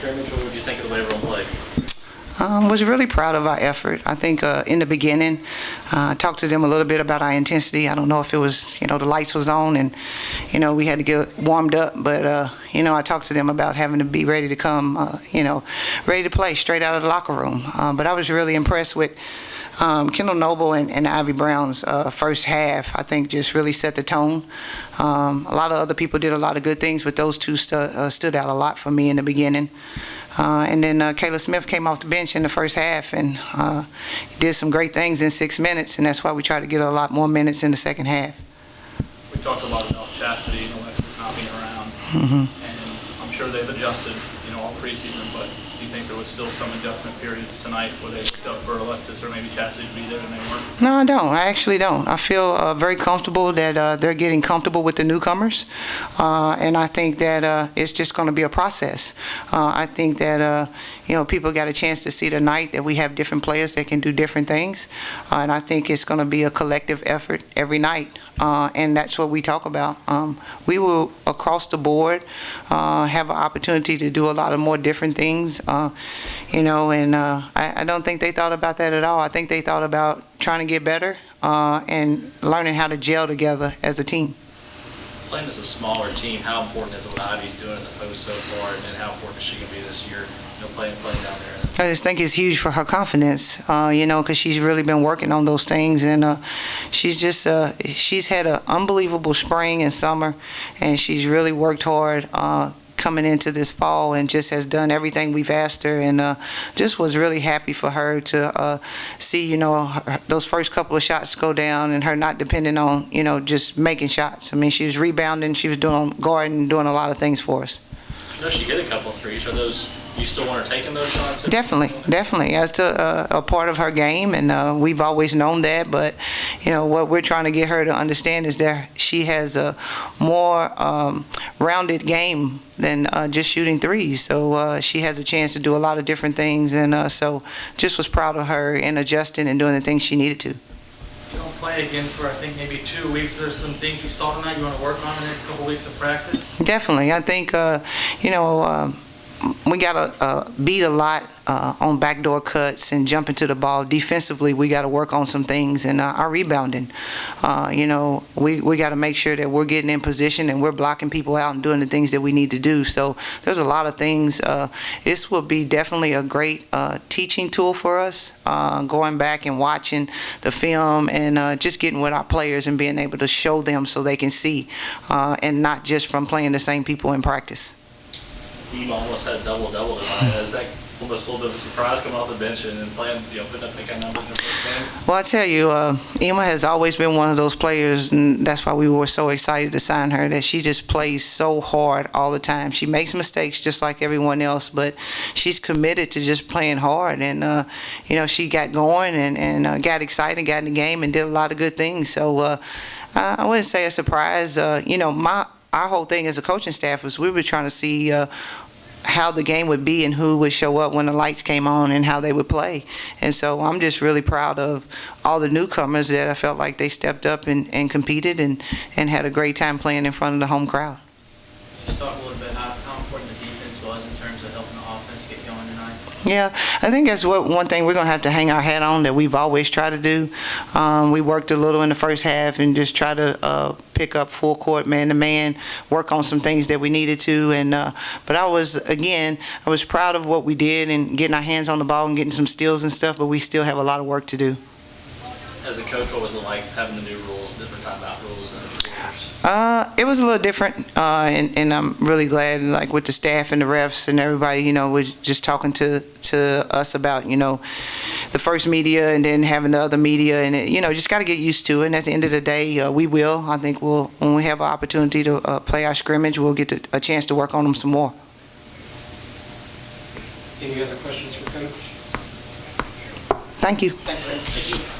scrimmage. What would you think of the way everyone played? Was really proud of our effort. I think in the beginning, I talked to them a little bit about our intensity. I don't know if it was, the lights was on and, we had to get warmed up. But, I talked to them about having to be ready to come, ready to play straight out of the locker room. But I was really impressed with Kendall Noble and Ivy Brown's first half. I think just really set the tone. A lot of other people did a lot of good things, but those two stood out a lot for me in the beginning. And then Kayla Smith came off the bench in the first half and did some great things in 6 minutes, and that's why we tried to get a lot more minutes in the second half. We talked a lot about Chastity and Alexis not being around, and I'm sure they've adjusted, all preseason, but do you think there was still some adjustment periods tonight where they looked up for Alexis or maybe Chastity to be there and they weren't? No, I don't. I actually don't. I feel very comfortable that they're getting comfortable with the newcomers, and I think that it's just going to be a process. I think that people got a chance to see tonight that we have different players that can do different things, and I think it's going to be a collective effort every night, and that's what we talk about. We will, across the board, have an opportunity to do a lot of more different things, and I don't think they thought about that at all. I think they thought about trying to get better and learning how to gel together as a team. Playing as a smaller team, how important is what Ivy's doing in the post so far, and how important is she going to be this year, playing down there? I just think it's huge for her confidence, because she's really been working on those things, and she's had an unbelievable spring and summer, and she's really worked hard coming into this fall and just has done everything we've asked her, and just was really happy for her to see, those first couple of shots go down and her not depending on, just making shots. I mean, she was rebounding, she was doing guarding, doing a lot of things for us. I know she hit a couple of threes. Are those, you still want her taking those shots? Definitely. That's a part of her game, and we've always known that. But what we're trying to get her to understand is that she has a more rounded game than just shooting threes. So she has a chance to do a lot of different things, and so just was proud of her in adjusting and doing the things she needed to. You don't play again for, I think, maybe 2 weeks. There's some things you saw tonight you want to work on in the next couple of weeks of practice? Definitely. I think, we got to beat a lot on backdoor cuts and jumping to the ball. Defensively, we got to work on some things, and our rebounding. We got to make sure that we're getting in position and we're blocking people out and doing the things that we need to do. So there's a lot of things. This will be definitely a great teaching tool for us, going back and watching the film and just getting with our players and being able to show them so they can see, and not just from playing the same people in practice. Team almost had a double-double tonight. Is that almost a little bit of a surprise coming off the bench and playing, putting up big numbers in the first game? Well, I tell you, Emma has always been one of those players, and that's why we were so excited to sign her, that she just plays so hard all the time. She makes mistakes just like everyone else, but she's committed to just playing hard. And, she got going and got excited, got in the game, and did a lot of good things. So I wouldn't say a surprise. Our whole thing as a coaching staff was we were trying to see how the game would be and who would show up when the lights came on and how they would play. And so I'm just really proud of all the newcomers that I felt like they stepped up and competed and had a great time playing in front of the home crowd. Just talk a little bit how important the defense was in terms of helping the offense get going tonight. Yeah, I think that's one thing we're going to have to hang our hat on that we've always tried to do. We worked a little in the first half and just try to pick up full court, man-to-man, work on some things that we needed to. But I was proud of what we did and getting our hands on the ball and getting some steals and stuff, but we still have a lot of work to do. As a coach, what was it like having the new rules, different timeout rules and the quarters? It was a little different, and I'm really glad, like with the staff and the refs and everybody, was just talking to us about, the first media and then having the other media, and just got to get used to it. And at the end of the day, we will. I think when we have an opportunity to play our scrimmage, we'll get a chance to work on them some more. Any other questions for Coach? Thank you. Thanks, Vince. Thank you.